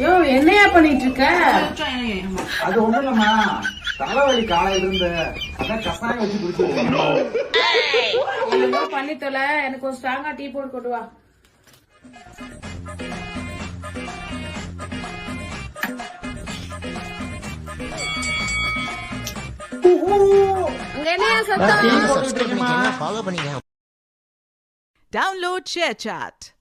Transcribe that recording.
யோ என்னையா பண்ணிட்டு இருக்க? அது ஒண்ணும் இல்லம்மா, தலைவலி காலையில இருந்து அதான் கசாயம் வச்சு குடிச்சிருக்கேன். பண்ணி தொலை, எனக்கு ஒரு ஸ்ட்ராங்கா டீ போட்டு கொண்டு வா. Download ShareChat.